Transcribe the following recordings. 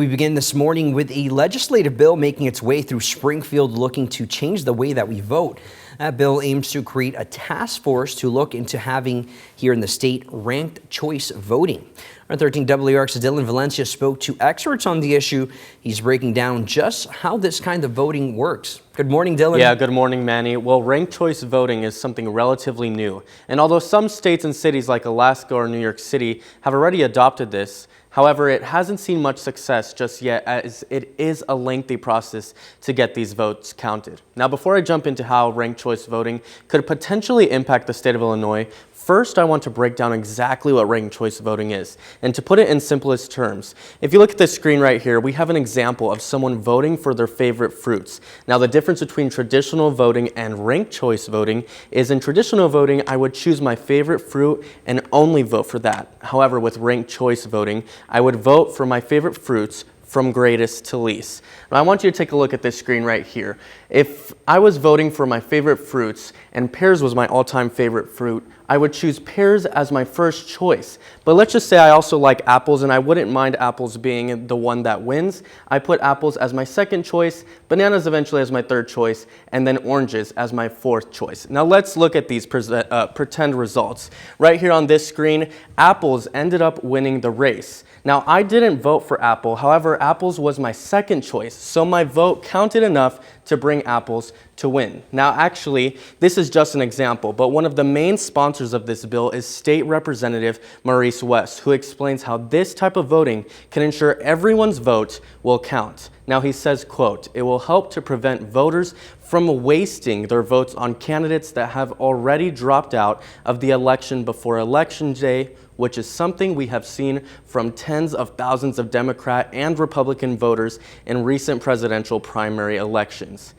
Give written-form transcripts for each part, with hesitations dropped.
We begin this morning with a legislative bill making its way through Springfield looking to change the way that we vote. That bill aims to create a task force to look into having here in the state ranked choice voting. Our 13 WRX's Dylan Valencia spoke to experts on the issue. He's breaking down just how this kind of voting works. Good morning, Dylan. Yeah, good morning, Manny. Well, ranked choice voting is something relatively new. And although some states and cities like Alaska or New York City have already adopted this, however, it hasn't seen much success just yet, as it is a lengthy process to get these votes counted. Now, before I jump into how ranked choice voting could potentially impact the state of Illinois, first, I want to break down exactly what ranked choice voting is. And to put it in simplest terms, if you look at this screen right here, we have an example of someone voting for their favorite fruits. Now, the difference between traditional voting and ranked choice voting is in traditional voting, I would choose my favorite fruit and only vote for that. However, with ranked choice voting, I would vote for my favorite fruits from greatest to least. Now, I want you to take a look at this screen right here. If I was voting for my favorite fruits and pears was my all-time favorite fruit, I would choose pears as my first choice. But let's just say I also like apples, and I wouldn't mind apples being the one that wins. I put apples as my second choice, bananas eventually as my third choice, and then oranges as my fourth choice. Now let's look at these pretend results. Right here on this screen, apples ended up winning the race. Now, I didn't vote for apple. However, apples was my second choice, so my vote counted enough to bring apples to win. Now, actually, this is just an example, but one of the main sponsors of this bill is State Representative Maurice West, who explains how this type of voting can ensure everyone's vote will count. Now, he says, quote, "It will help to prevent voters from wasting their votes on candidates that have already dropped out of the election before Election Day, which is something we have seen from tens of thousands of Democrat and Republican voters in recent presidential primary elections."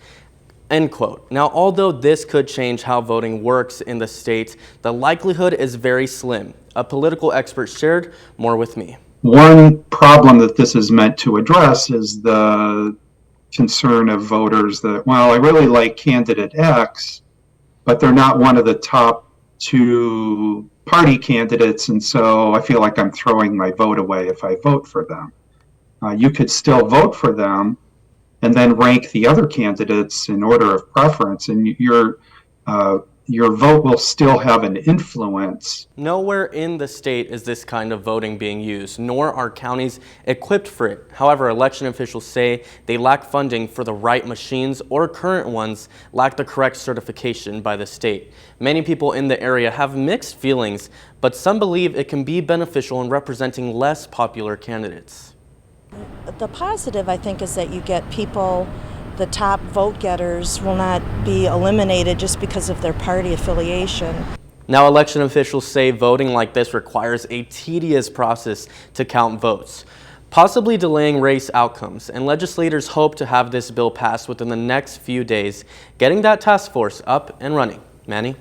End quote. Now, although this could change how voting works in the state, the likelihood is very slim. A political expert shared more with me. One problem that this is meant to address is the concern of voters that, well, I really like candidate X, but they're not one of the top two party candidates, and so I feel like I'm throwing my vote away if I vote for them. You could still vote for them and then rank the other candidates in order of preference, and your vote will still have an influence. Nowhere in the state is this kind of voting being used, nor are counties equipped for it. However, election officials say they lack funding for the right machines, or current ones lack the correct certification by the state. Many people in the area have mixed feelings, but some believe it can be beneficial in representing less popular candidates. The positive, I think, is that you get people, the top vote getters will not be eliminated just because of their party affiliation. Now, election officials say voting like this requires a tedious process to count votes, possibly delaying race outcomes, and legislators hope to have this bill passed within the next few days, getting that task force up and running. Manny?